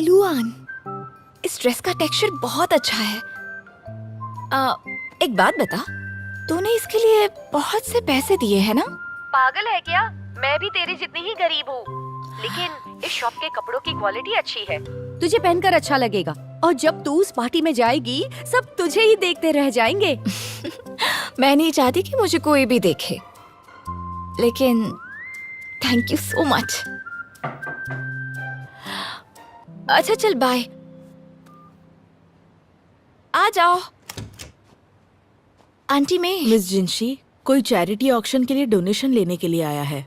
Luann, इस dress का texture बहुत अच्छा है। एक बात बता, तूने इसके लिए बहुत से पैसे दिए हैं ना? पागल है क्या? मैं भी तेरी जितनी ही गरीब हूँ, लेकिन इस शॉप के कपड़ों की क्वालिटी अच्छी है। तुझे पहनकर अच्छा लगेगा और जब तू उस पार्टी में जाएगी सब तुझे ही देखते रह जाएंगे। मैं नहीं चाहती कि मुझे कोई भी देखे, लेकिन थैंक यू सो मच। अच्छा चल बाय, आ जाओ। आंटी में मिस जिंशी, कोई चैरिटी ऑक्शन के लिए डोनेशन लेने के लिए आया है।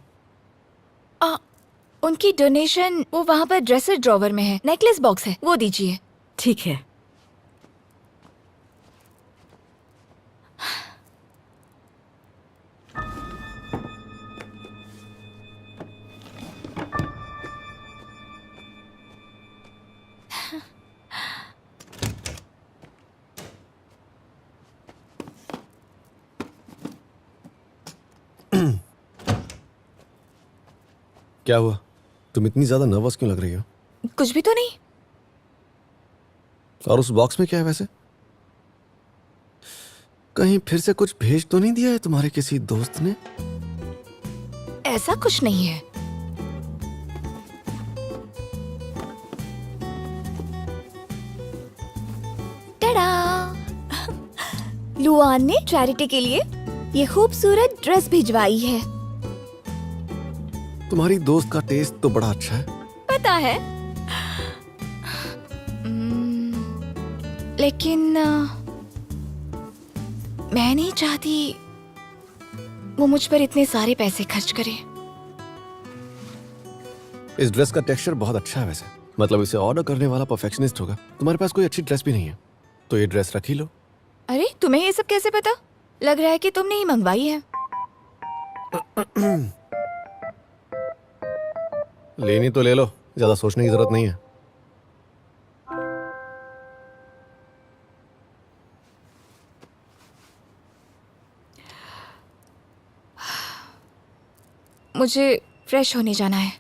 उनकी डोनेशन वो वहाँ पर ड्रेसर ड्रॉवर में है, नेकलेस बॉक्स है, वो दीजिए। ठीक है। क्या हुआ? तुम इतनी ज्यादा नर्वस क्यों लग रही हो? कुछ भी तो नहीं। और उस बॉक्स में क्या है वैसे? कहीं फिर से कुछ भेज तो नहीं दिया है तुम्हारे किसी दोस्त ने? ऐसा कुछ नहीं है। टडा! लुआन ने चैरिटी के लिए ये खूबसूरत ड्रेस भिजवाई है। तुम्हारी दोस्त का टेस्ट तो बड़ा अच्छा है। पता है, लेकिन मैं नहीं चाहती वो मुझ पर इतने सारे पैसे खर्च करे। इस ड्रेस का टेक्सचर बहुत अच्छा है वैसे, मतलब इसे ऑर्डर करने वाला परफेक्शनिस्ट होगा। तुम्हारे पास कोई अच्छी ड्रेस भी नहीं है तो ये ड्रेस रख ही लो। अरे तुम्हें ये सब कैसे पता? लग रहा है कि तुमने ही मंगवाई है। लेनी तो ले लो, ज्यादा सोचने की जरूरत नहीं है। मुझे फ्रेश होने जाना है।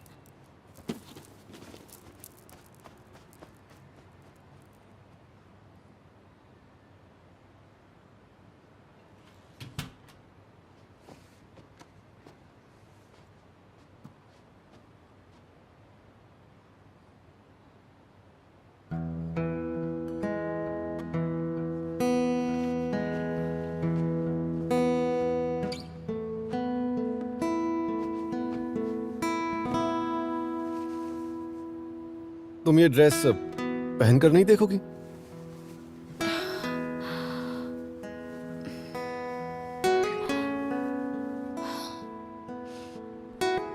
तुम ये ड्रेस पहनकर नहीं देखोगी?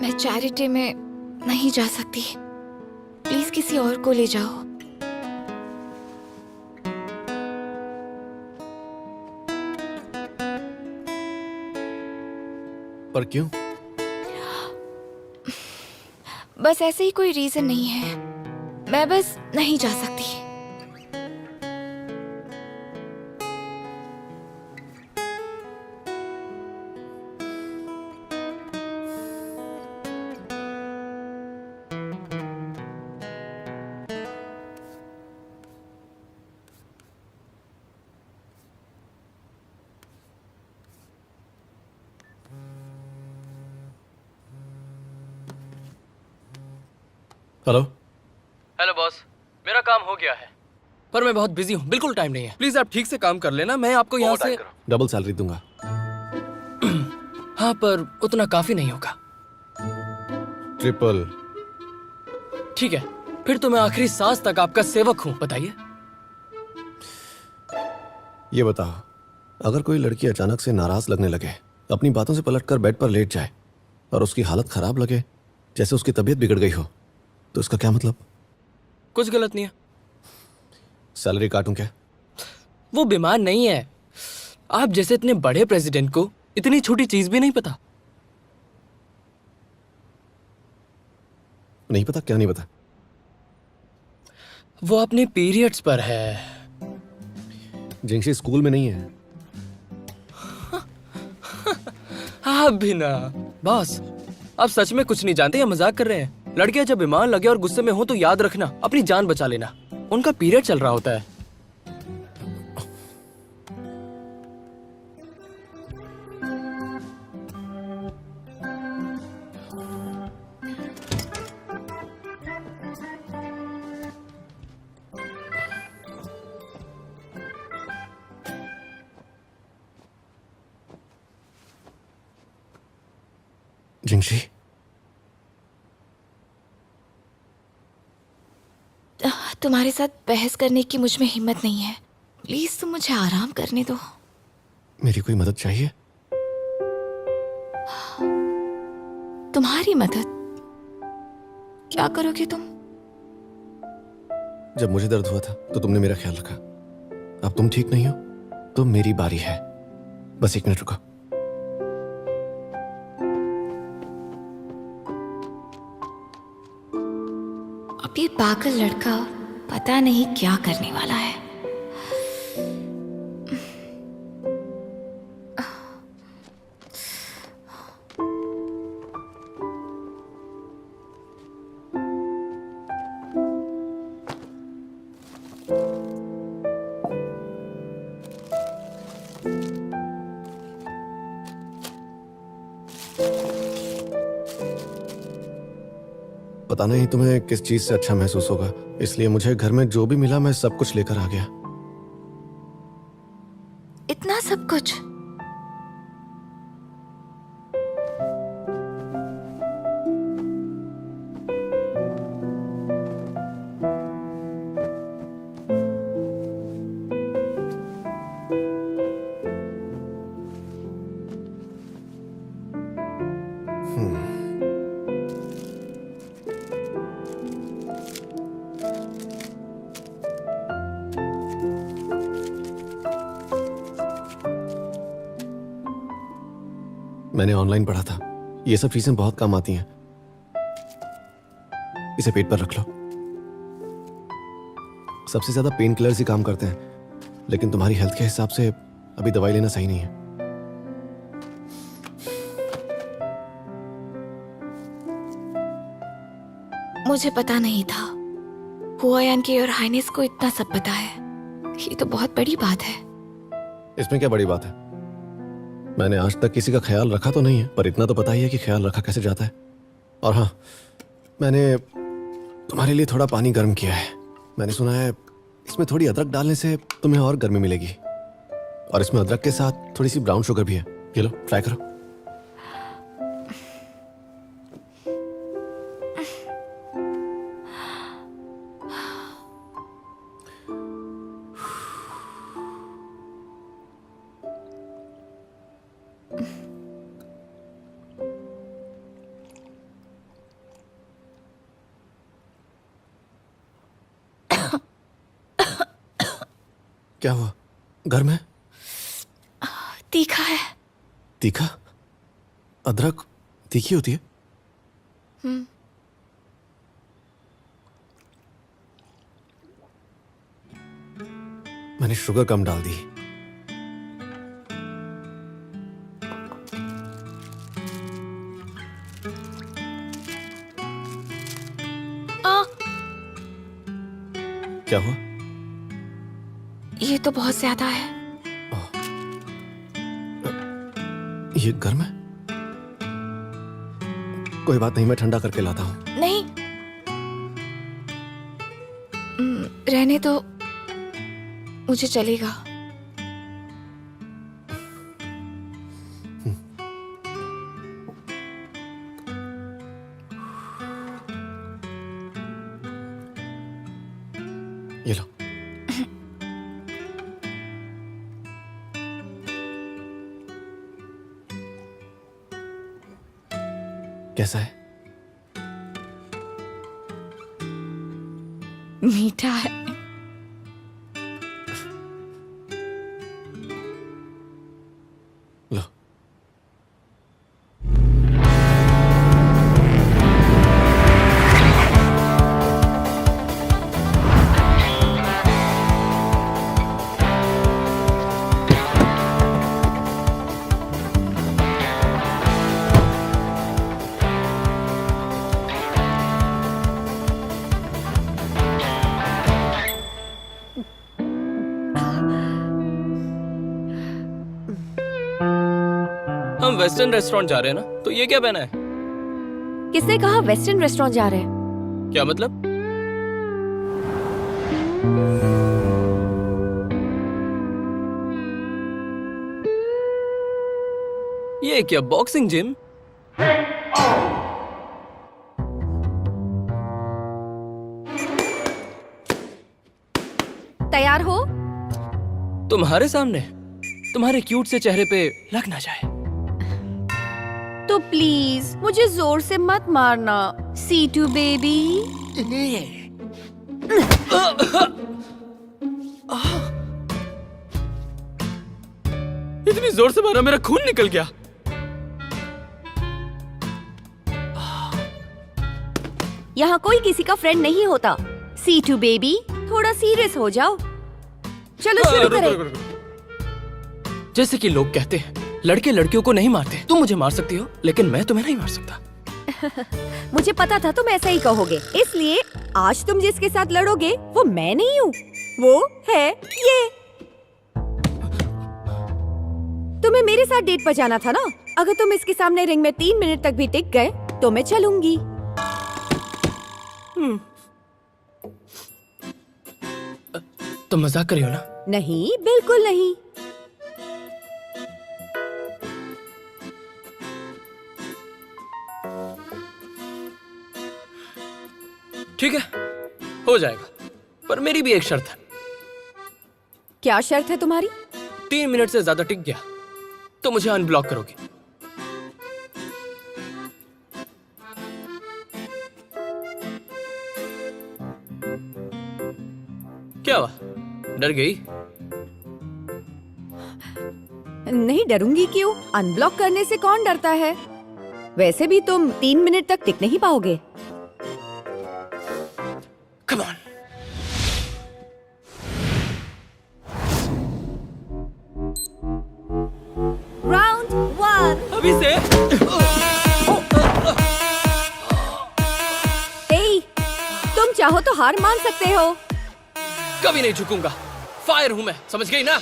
मैं चैरिटी में नहीं जा सकती, प्लीज किसी और को ले जाओ। पर क्यों? बस ऐसे ही, कोई रीजन नहीं है, मैं बस नहीं जा सकती। हेलो। हेलो बॉस, मेरा काम हो गया है पर मैं बहुत बिजी हूँ, बिल्कुल टाइम नहीं है। प्लीज आप ठीक से काम कर लेना, मैं आपको यहाँ से डबल सैलरी दूंगा। हाँ पर उतना काफी नहीं होगा। ट्रिपल। ठीक है, फिर तो मैं आखिरी सांस तक आपका सेवक हूँ। बताइए। ये बताओ, अगर कोई लड़की अचानक से नाराज लगने लगे, अपनी बातों से पलटकर बेड पर लेट जाए और उसकी हालत खराब लगे, जैसे उसकी तबीयत बिगड़ गई हो, तो इसका क्या मतलब? कुछ गलत नहीं है। सैलरी काटूं क्या? वो बीमार नहीं है। आप जैसे इतने बड़े प्रेसिडेंट को इतनी छोटी चीज भी नहीं पता। नहीं पता? क्या नहीं पता? वो अपने पीरियड्स पर है। जिंशी स्कूल में नहीं है। आप भी ना। बॉस, आप सच में कुछ नहीं जानते या मजाक कर रहे हैं? लड़कियां जब बीमार लगे और गुस्से में हो तो याद रखना, अपनी जान बचा लेना। उनका पीरियड चल रहा होता है। जिंगशी, तुम्हारे साथ बहस करने की मुझ में हिम्मत नहीं है। प्लीज तुम मुझे आराम करने दो। मेरी कोई मदद चाहिए? तुम्हारी मदद? क्या करोगे तुम? जब मुझे दर्द हुआ था तो तुमने मेरा ख्याल रखा। अब तुम ठीक नहीं हो तो मेरी बारी है। बस 1 मिनट रुको। अब ये पागल लड़का पता नहीं क्या करने वाला है। पता नहीं तुम्हें किस चीज से अच्छा महसूस होगा, इसलिए मुझे घर में जो भी मिला मैं सब कुछ लेकर आ गया। इतना सब कुछ? मैंने ऑनलाइन पढ़ा था, ये सब चीजें बहुत काम आती हैं। इसे पेट पर रख लो। सबसे ज्यादा पेन किलर्स ही काम करते हैं, लेकिन तुम्हारी हेल्थ के हिसाब से अभी दवाई लेना सही नहीं है। मुझे पता नहीं था हुआयान के और हाइनेस को इतना सब पता है। ये तो बहुत बड़ी बात है। इसमें क्या बड़ी बात है? मैंने आज तक किसी का ख्याल रखा तो नहीं है, पर इतना तो पता ही है कि ख्याल रखा कैसे जाता है। और हाँ, मैंने तुम्हारे लिए थोड़ा पानी गर्म किया है। मैंने सुना है इसमें थोड़ी अदरक डालने से तुम्हें और गर्मी मिलेगी, और इसमें अदरक के साथ थोड़ी सी ब्राउन शुगर भी है। ये लो, ट्राई करो। क्या हुआ? घर में तीखा है। तीखा? अदरक तीखी होती है? मैंने शुगर कम डाल दी। क्या हुआ? ये तो बहुत ज्यादा है। ये गर्म है? कोई बात नहीं, मैं ठंडा करके लाता हूँ। नहीं, रहने तो मुझे चलेगा। ये लो। कैसा है? मीठा है। लो। हम वेस्टर्न रेस्टोरेंट जा रहे हैं ना, तो ये क्या पहना है? किसने कहा वेस्टर्न रेस्टोरेंट जा रहे हैं? क्या मतलब? ये क्या बॉक्सिंग जिम? तैयार हो? तुम्हारे सामने? तुम्हारे क्यूट से चेहरे पे लग ना जाए। तो प्लीज मुझे जोर से मत मारना, C2 बेबी। इतनी जोर से मारा मेरा खून निकल गया। यहाँ कोई किसी का फ्रेंड नहीं होता। C2 बेबी, थोड़ा सीरियस हो जाओ। चलो शुरू करें। जैसे कि लोग कहते हैं लड़के लड़कियों को नहीं मारते। तुम मुझे मार सकती हो लेकिन मैं तुम्हें नहीं मार सकता। मुझे पता था तुम ऐसा ही कहोगे, इसलिए आज तुम जिसके साथ लड़ोगे वो मैं नहीं हूँ, वो है ये। तुम्हें मेरे साथ डेट पर जाना था ना? अगर तुम इसके सामने रिंग में 3 मिनट तक भी टिक गए तो मैं चलूंगी। तुम मजाक कर रही हो ना? नहीं, बिल्कुल नहीं। ठीक है, हो जाएगा, पर मेरी भी एक शर्त है। क्या शर्त है तुम्हारी? 3 मिनट से ज्यादा टिक गया तो मुझे अनब्लॉक करोगे। क्या हुआ, डर गई? नहीं डरूंगी क्यों? अनब्लॉक करने से कौन डरता है? वैसे भी तुम 3 मिनट तक टिक नहीं पाओगे। Come on. राउंड 1। अभी से ए, तुम चाहो तो हार मान सकते हो। कभी नहीं झुकूंगा। फायर हूं मैं, समझ गई ना?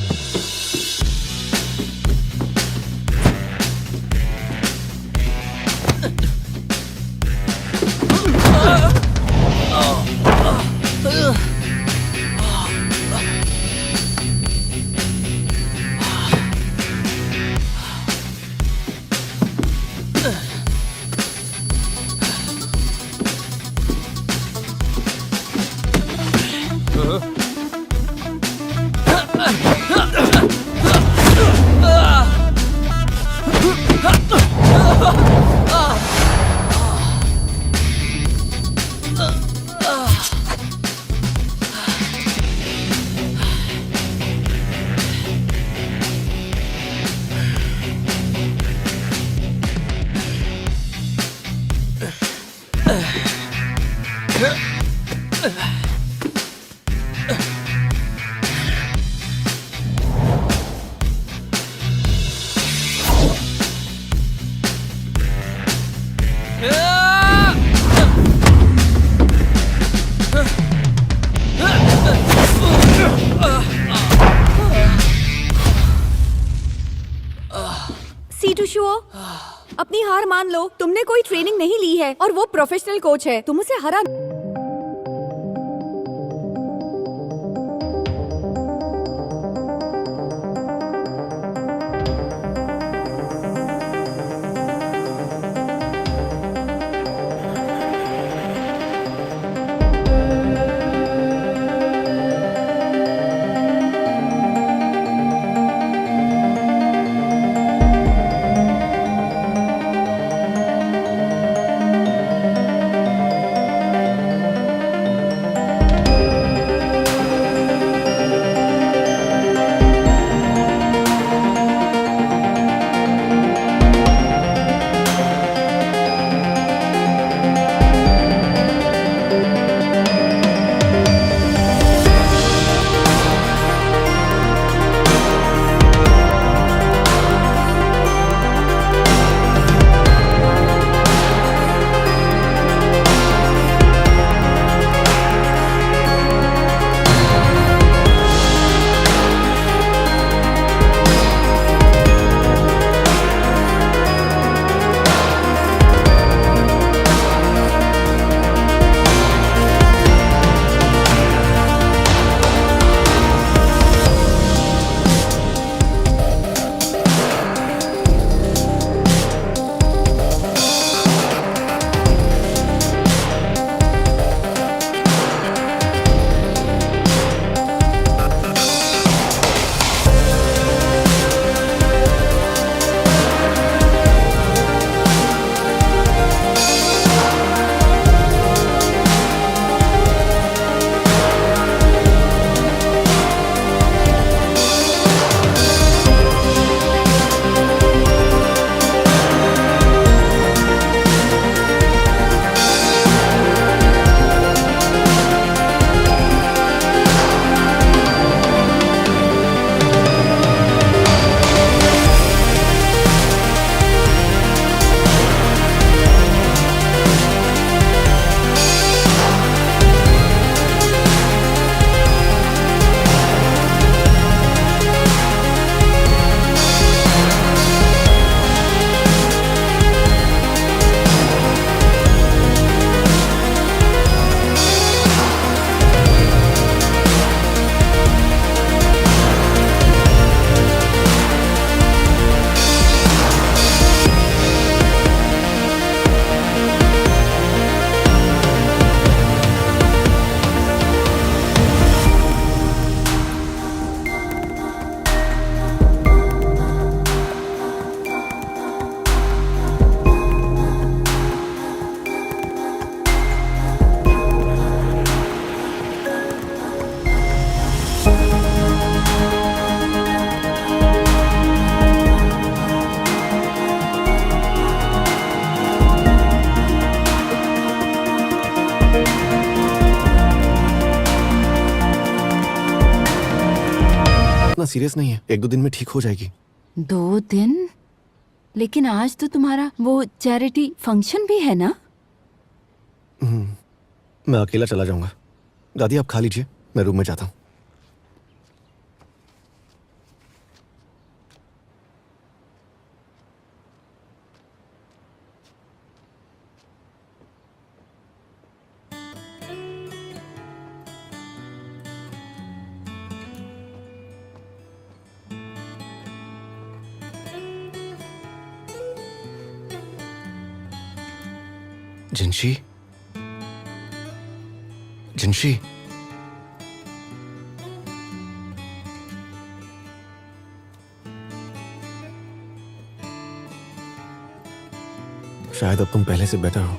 C2 शुओ, अपनी हार मान लो। तुमने कोई ट्रेनिंग नहीं ली है और वो प्रोफेशनल कोच है। तुम उसे हरा। उतना सीरियस नहीं है, 1-2 दिन में ठीक हो जाएगी। 2 दिन? लेकिन आज तो तुम्हारा वो चैरिटी फंक्शन भी है ना? मैं अकेला चला जाऊंगा। दादी आप खा लीजिए, मैं रूम में जाता हूँ। जिनशी, जिनशी, शायद अब तुम पहले से बेटर हो।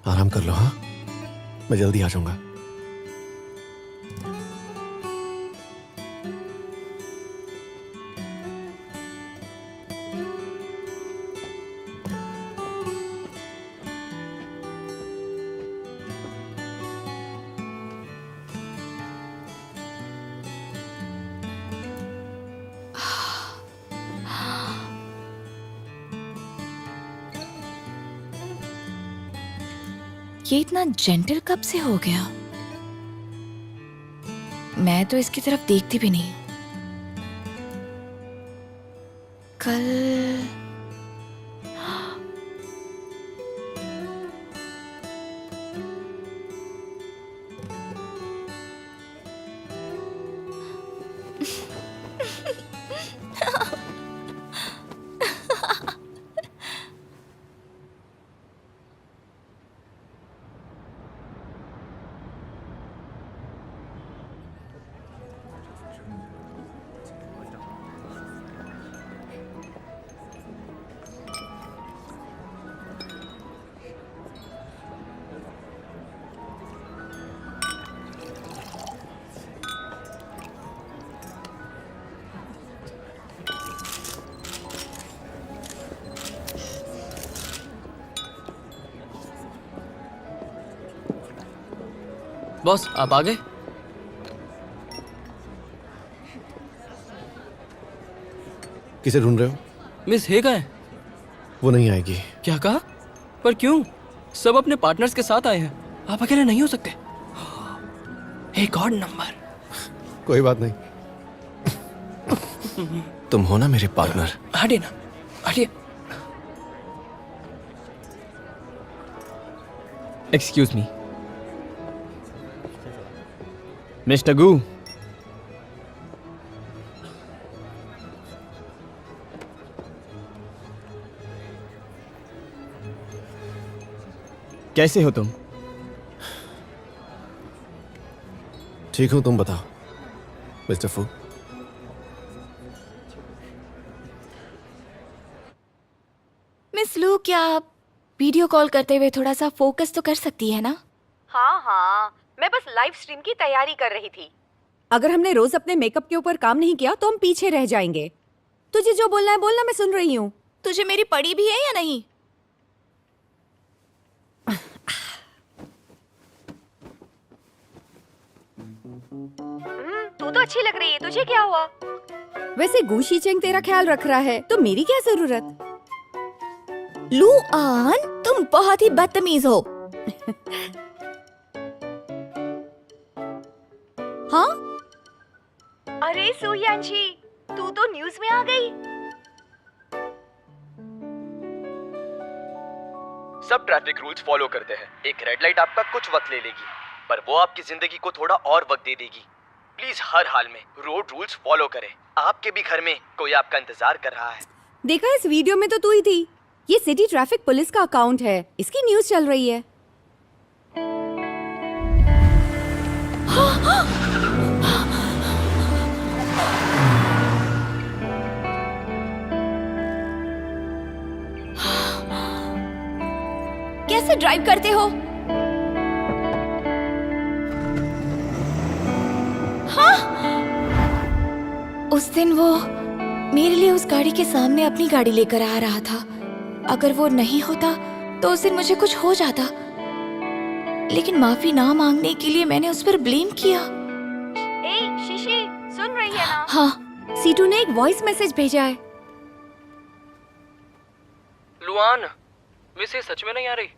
आराम कर लो। हाँ, मैं जल्दी आ जाऊंगा। ये इतना जेंटल कब से हो गया? मैं तो इसकी तरफ देखती भी नहीं। कल बॉस आप आ गए? किसे ढूंढ रहे हो? मिस हे कहाँ है? वो नहीं आएगी। क्या कहा? पर क्यों? सब अपने पार्टनर्स के साथ आए हैं, आप अकेले नहीं हो सकते। एक और नंबर। कोई बात नहीं। तुम हो ना मेरे पार्टनर। हटिए ना, हटिए। एक्सक्यूज मी मिस्टर गू। कैसे हो तुम? ठीक हूं, तुम बताओ मिस्टर फू। मिस लू, क्या आप वीडियो कॉल करते हुए थोड़ा सा फोकस तो कर सकती है ना? हाँ हाँ, मैं बस लाइव स्ट्रीम की तैयारी कर रही थी। अगर हमने रोज अपने मेकअप के ऊपर काम नहीं किया तो हम पीछे रह जाएंगे। तुझे जो बोलना है बोलना, मैं सुन रही हूँ। तुझे मेरी पड़ी भी है या नहीं? तू तो अच्छी लग रही है, तुझे क्या हुआ? वैसे गुशी चेंग तेरा ख्याल रख रहा है तो मेरी क्या जरूरत? लू आन, तुम बहुत ही बदतमीज हो। हाँ, अरे सुयांशी, तू तो न्यूज में आ गई। सब ट्रैफिक रूल्स फॉलो करते हैं। एक रेड लाइट आपका कुछ वक्त ले लेगी, पर वो आपकी जिंदगी को थोड़ा और वक्त दे देगी। प्लीज हर हाल में रोड रूल्स फॉलो करें। आपके भी घर में कोई आपका इंतजार कर रहा है। देखा इस वीडियो में तो तू ही थी। ये सिटी ट्रैफिक पुलिस का अकाउंट है, इसकी न्यूज चल रही है। कैसे ड्राइव करते हो? हाँ? उस दिन वो मेरे लिए उस गाड़ी के सामने अपनी गाड़ी लेकर आ रहा था। अगर वो नहीं होता तो उस दिन मुझे कुछ हो जाता, लेकिन माफी ना मांगने के लिए मैंने उस पर ब्लेम किया। ए शीशी, सुन सुन रही है ना? हाँ, सीटू ने एक वॉइस मैसेज भेजा है। लुआन, वैसे सच में नहीं आ रही।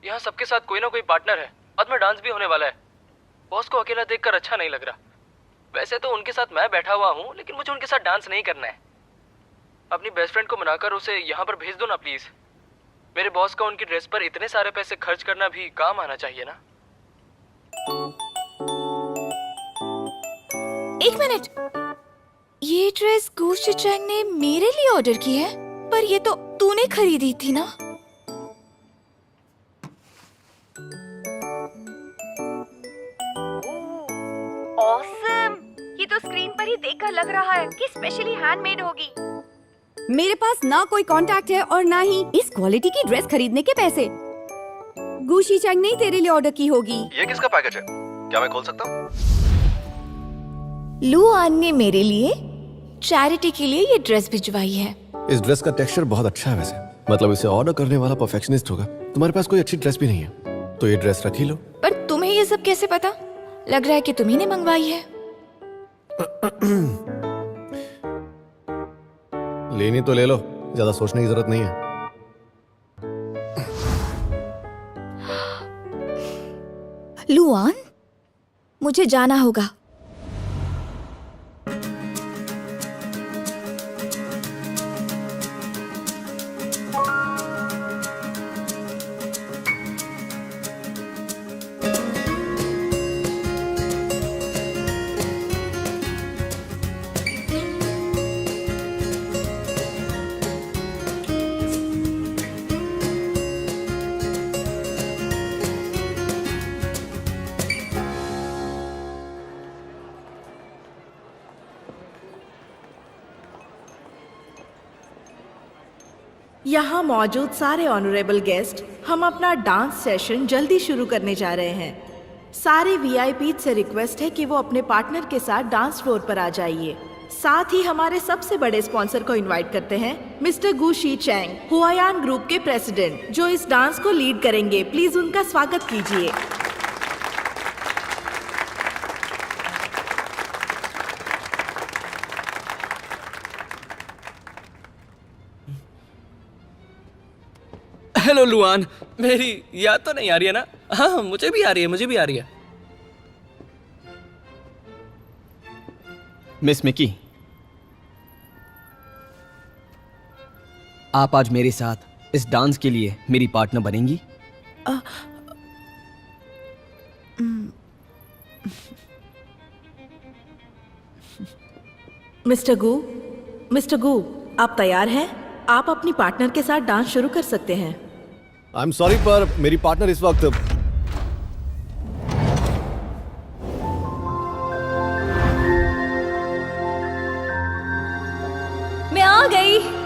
यहाँ सबके साथ कोई ना कोई पार्टनर है। बाद में डांस भी होने वाला है। बॉस को अकेला देखकर अच्छा नहीं लग रहा। वैसे तो उनके साथ मैं बैठा हुआ हूँ, लेकिन मुझे उनके साथ डांस नहीं करना है। अपनी बेस्ट फ्रेंड को मनाकर उसे यहाँ पर भेज दो ना प्लीज। मेरे बॉस का उनकी ड्रेस पर इतने सारे पैसे खर्च करना भी काम आना चाहिए ना। एक मिनट, ये ड्रेस गुशी चैंग ने मेरे लिए ऑर्डर की है, पर ये तो तूने खरीदी थी ना? ऑसम! ये तो स्क्रीन पर ही देखकर लग रहा है कि स्पेशली हैंडमेड होगी। मेरे पास ना कोई कांटेक्ट है और ना ही इस क्वालिटी की ड्रेस खरीदने के पैसे। गुशी चैंग ने तेरे लिए ऑर्डर की होगी। ये किसका पैकेज है? क्या मैं खोल सकता हूँ? लुआन ने मेरे लिए चैरिटी के लिए ये ड्रेस भिजवाई है। इस ड्रेस का टेक्सचर बहुत अच्छा है वैसे। मतलब इसे ऑर्डर करने वाला परफेक्शनिस्ट होगा। तुम्हारे पास कोई अच्छी ड्रेस भी नहीं है, तो ये ड्रेस रख ही लो। पर तुम्हें ये सब कैसे पता? लग रहा है कि तुम्ही ने मंगवाई है। लेनी तो ले लो, ज्यादा सोचने की जरूरत नहीं है। लुआन, मुझे जाना होगा। यहाँ मौजूद सारे ऑनरेबल गेस्ट, हम अपना डांस सेशन जल्दी शुरू करने जा रहे हैं। सारे वीआईपी से रिक्वेस्ट है कि वो अपने पार्टनर के साथ डांस फ्लोर पर आ जाइए। साथ ही हमारे सबसे बड़े स्पॉन्सर को इनवाइट करते हैं, मिस्टर गुशी चैंग, हुआयान ग्रुप के प्रेसिडेंट, जो इस डांस को लीड करेंगे। प्लीज उनका स्वागत कीजिए। हेलो लुआन, मेरी याद तो नहीं आ रही है ना? हाँ, मुझे भी आ रही है, मुझे भी आ रही है। मिस मिकी, आप आज मेरे साथ इस डांस के लिए मेरी पार्टनर बनेंगी? मिस्टर गू, आप तैयार हैं? आप अपनी पार्टनर के साथ डांस शुरू कर सकते हैं। आई एम सॉरी, पर मेरी पार्टनर इस वक्त मैं आ गई।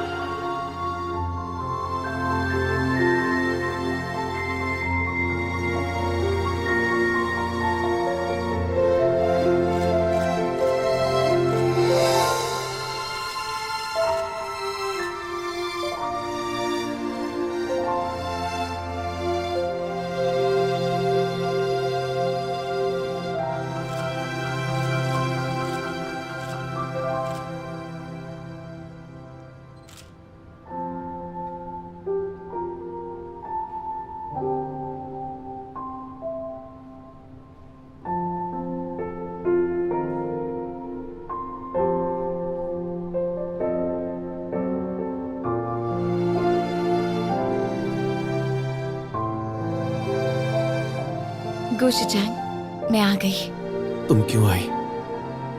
गुशी चैंग, मैं आ गई। तुम क्यों आई?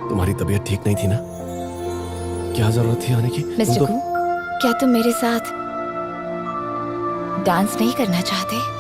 तुम्हारी तबीयत ठीक नहीं थी ना? क्या जरूरत थी आने की? मिस्टर तुम गू, क्या तुम मेरे साथ डांस नहीं करना चाहते?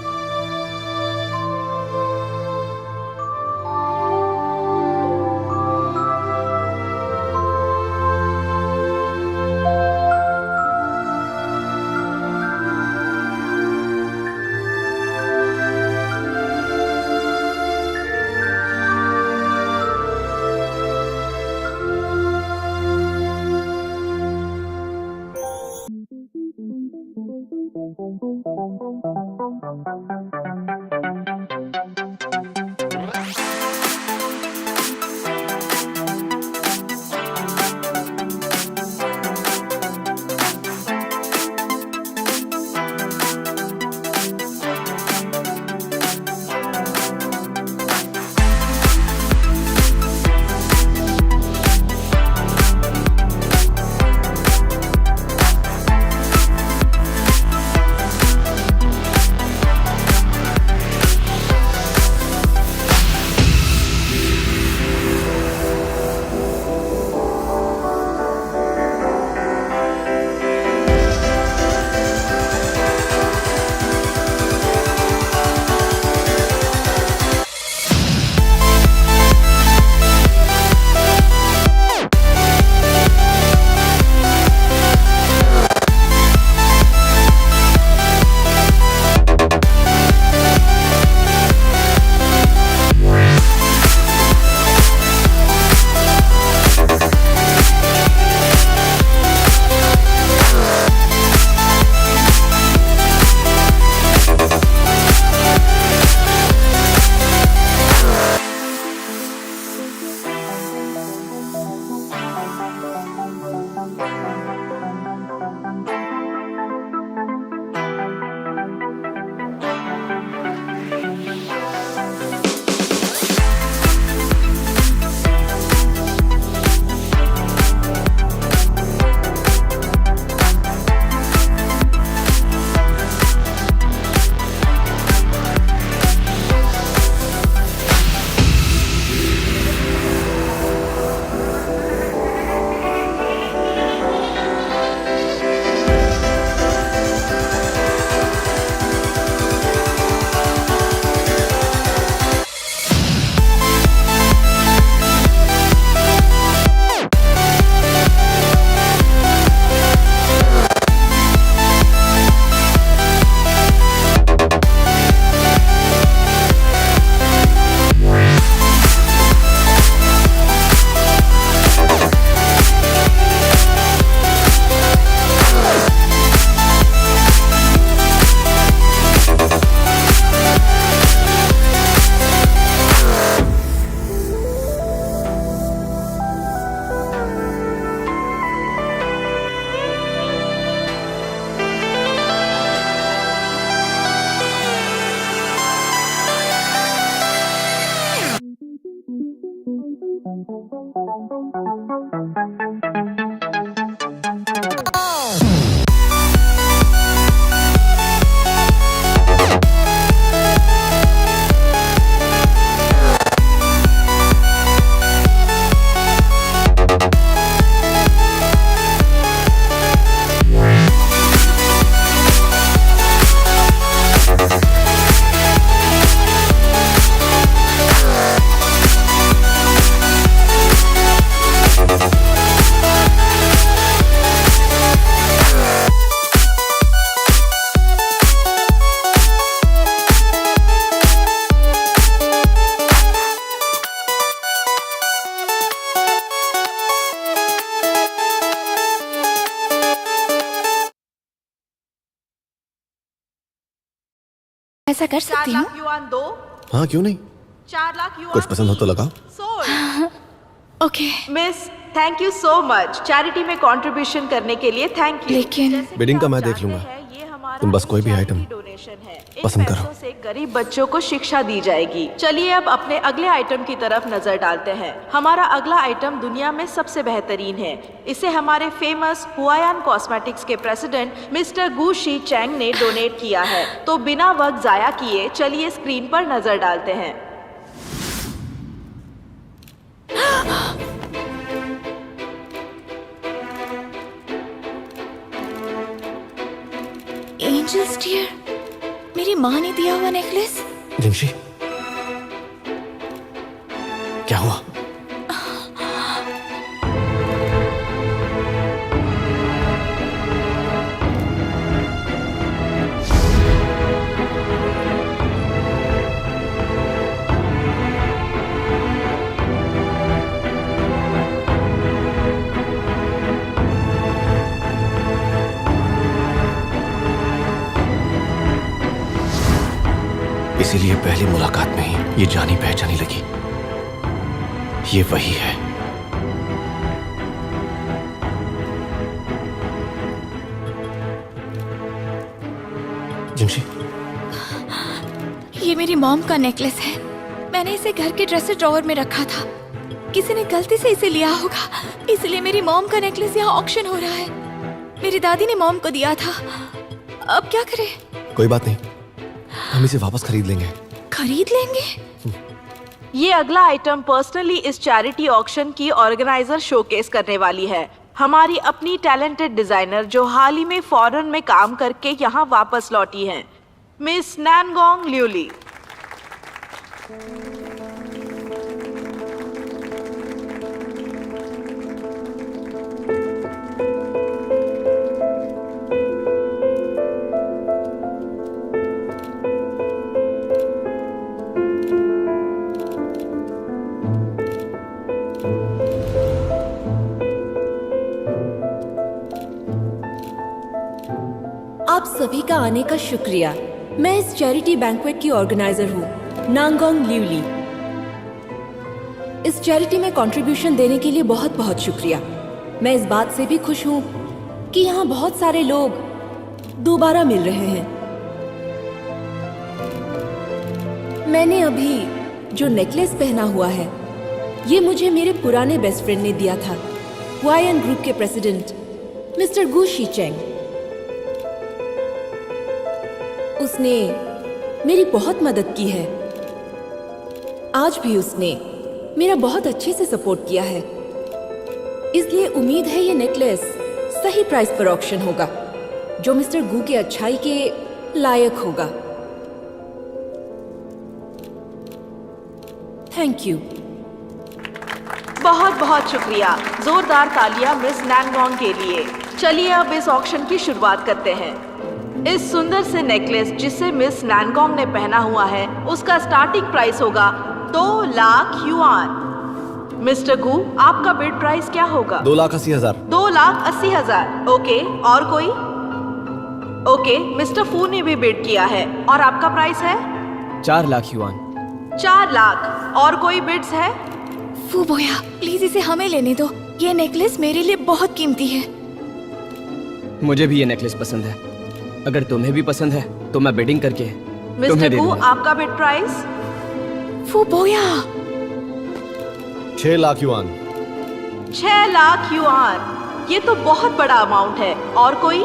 ऐसा कर 4 सकती हूँ? लाख युआन दो। हाँ क्यों नहीं, 4 लाख युआन कुछ पसंद हो तो लगाओ। Sold. Okay, miss, thank you so much charity में कंट्रीब्यूशन करने के लिए। Thank you. लेकिन जैसे कि बिडिंग का आप मैं देख जानते लूंगा। हैं, ये हमारा तुम बस कोई भी charity आइटम डोनेशन है। इन पसंद करो। पैसों से गरीब बच्चों को शिक्षा दी जाएगी। चलिए अब अपने अगले आइटम की तरफ नजर डालते हैं। हमारा अगला आइटम दुनिया में सबसे बेहतरीन है। इसे हमारे फेमस हुआयान कॉस्मेटिक्स के president mister Gu Shi Chang ने डोनेट किया है। तो बिना वक्त जाया किए चलिए स्क्रीन पर नजर डालते हैं। एंजल्स डियर, मेरी माँ ने दिया हुआ नेकलेस। जिंशी, क्या हुआ? इसीलिए पहली मुलाकात में ही ये जानी पहचानी लगी। ये वही है। जिंशी, ये मेरी मॉम का नेकलेस है। मैंने इसे घर के ड्रेसर ड्रॉवर में रखा था। किसी ने गलती से इसे लिया होगा, इसलिए मेरी मॉम का नेकलेस यहाँ ऑक्शन हो रहा है। मेरी दादी ने मॉम को दिया था। अब क्या करें? कोई बात नहीं, हम इसे वापस खरीद लेंगे। खरीद लेंगे? ये अगला आइटम पर्सनली इस चैरिटी ऑक्शन की ऑर्गेनाइजर शोकेस करने वाली है। हमारी अपनी टैलेंटेड डिजाइनर जो हाल ही में फॉरेन में काम करके यहाँ वापस लौटी हैं, मिस नैनगोंग ल्यूली। आप सभी का आने का शुक्रिया। मैं इस चैरिटी बैंक्वेट की ऑर्गेनाइजर हूँ, नांगोंग ल्यूली। इस चैरिटी में कंट्रीब्यूशन देने के लिए बहुत बहुत शुक्रिया। मैं इस बात से भी खुश हूँ कि यहाँ बहुत सारे लोग दोबारा मिल रहे हैं। मैंने अभी जो नेकलेस पहना हुआ है, ये मुझे मेरे पुराने बेस्ट फ्रेंड ने दिया था, हुआयान ग्रुप के president mister Gu Shi Chang. उसने मेरी बहुत मदद की है। आज भी उसने मेरा बहुत अच्छे से सपोर्ट किया है। इसलिए उम्मीद है ये नेकलेस सही प्राइस पर ऑक्शन होगा, जो मिस्टर गू के अच्छाई के लायक होगा। Thank you. बहुत बहुत शुक्रिया। जोरदार तालियां मिस नैनगोंग के लिए। चलिए अब इस ऑक्शन की शुरुआत करते हैं। इस सुंदर से नेकलेस जिसे मिस नैनगोंग ने पहना हुआ है, उसका स्टार्टिंग प्राइस होगा 2 लाख युआन। मिस्टर गू, आपका बिड प्राइस क्या होगा? 2,80,000। 2,80,000। ओके, और कोई? ओके, मिस्टर फू ने भी बिड किया है। और आपका प्राइस है? 4 लाख युआन। 4 लाख। और कोई बिड्स है? फू बोया, प्लीज इसे हमें लेने दो। ये नेकलेस मेरे लिए बहुत कीमती है। मुझे भी ये नेकलेस पसंद है। अगर तुम्हें भी पसंद है तो मैं बिडिंग करके मिस्टर तुम्हें दे गू, दूंगा। आपका बिड प्राइस? फू बोया, 6 लाख युआन। 6 लाख युआन। ये तो बहुत बड़ा अमाउंट है। और कोई?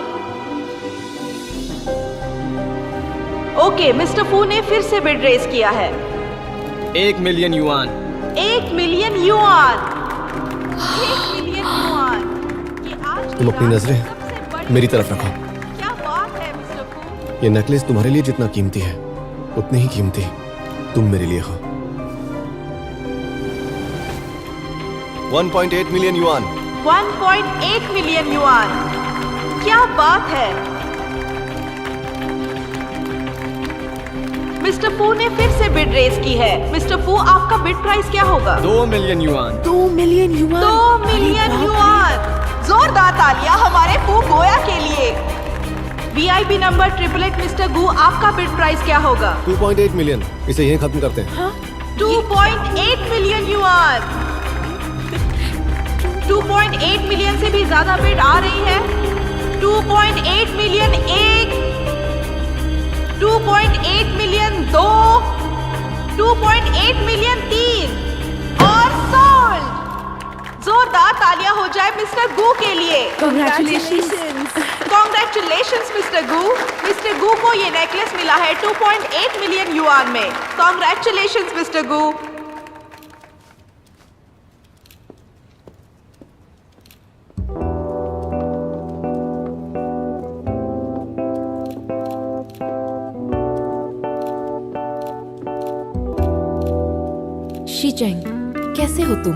ओके, मिस्टर फू ने फिर से बिड रेज किया है। 1 million yuan. 1 million yuan. 1 million yuan. ये आज तुम अपनी नजरें मेरी तरफ रखो। क्या बात है मिस्टर फू। ये नेकलेस तुम्हारे लिए जितना कीमती है, उतनी ही कीमती तुम मेरे लिए हो। 1.8 मिलियन युआन। 1.8 million yuan. क्या बात है। मिस्टर फू ने फिर से बिड रेज की है। मिस्टर फू, आपका बिड प्राइस क्या होगा? 2 million yuan. 2 million yuan. 2 million yuan. जोरदार तालियां हमारे फू बोया के लिए। वीआईपी नंबर 888 मिस्टर गू, आपका बिड प्राइस क्या होगा? 2.8 मिलियन। इसे यहीं खत्म करते हैं। 2.8 मिलियन युआन। 2.8 मिलियन से भी ज्यादा बिड आ रही है। 2.8 मिलियन 1, 2.8 मिलियन 2, 2.8 मिलियन 3 और सोल्ड। जोरदार तालियां हो जाए मिस्टर गू के लिए। कॉन्ग्रेचुलेशंस मिस्टर गू। मिस्टर गू को ये नेकलेस मिला है 2.8 मिलियन युआन में। कॉन्ग्रेचुलेशंस मिस्टर गू। शीचेंग, कैसे हो तुम?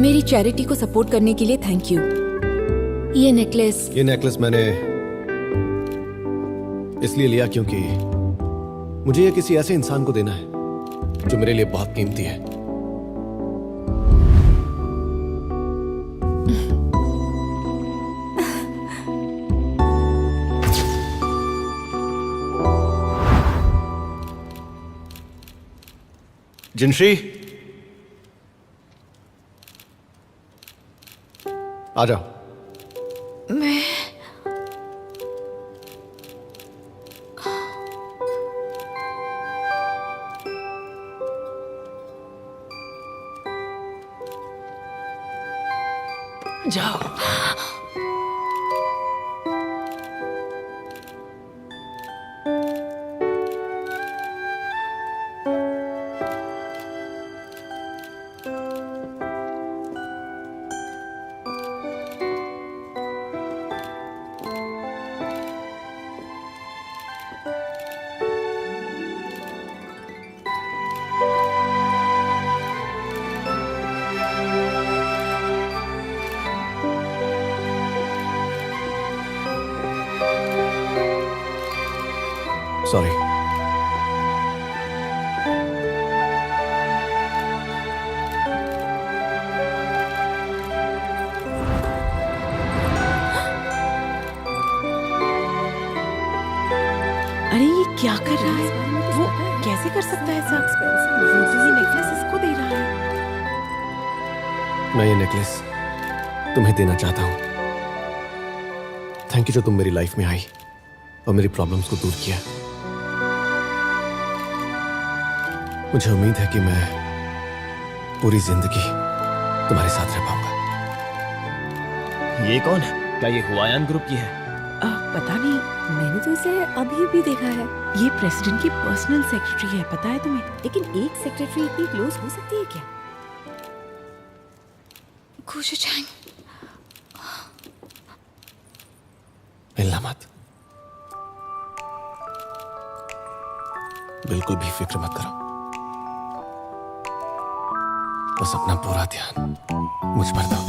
मेरी चैरिटी को सपोर्ट करने के लिए थैंक यू। ये नेकलेस मैंने इसलिए लिया क्योंकि मुझे ये किसी ऐसे इंसान को देना है जो मेरे लिए बहुत कीमती है। जिनश्री, आ जाओ। मैं जाओ। सॉरी। अरे ये क्या कर रहा है? वो कैसे कर सकता है ऐसा? वो तो ये नेकलेस इसको दे रहा है। मैं ये नेकलेस तुम्हें देना चाहता हूं। थैंक यू जो तुम मेरी लाइफ में आई और मेरी प्रॉब्लम्स को दूर किया। मुझे उम्मीद है कि मैं पूरी जिंदगी तुम्हारे साथ रह पाऊंगा। ये कौन है? क्या ये हुआयान ग्रुप की है? पता नहीं, मैंने तो इसे अभी भी देखा है। ये प्रेसिडेंट की पर्सनल सेक्रेटरी है, पता है तुम्हें? लेकिन एक सेक्रेटरी इतनी क्लोज हो सकती है क्या? खुशचैन, मिलना मत, बिल्कुल भी फिक्र मत करो। बस अपना पूरा ध्यान मुझ पर दो।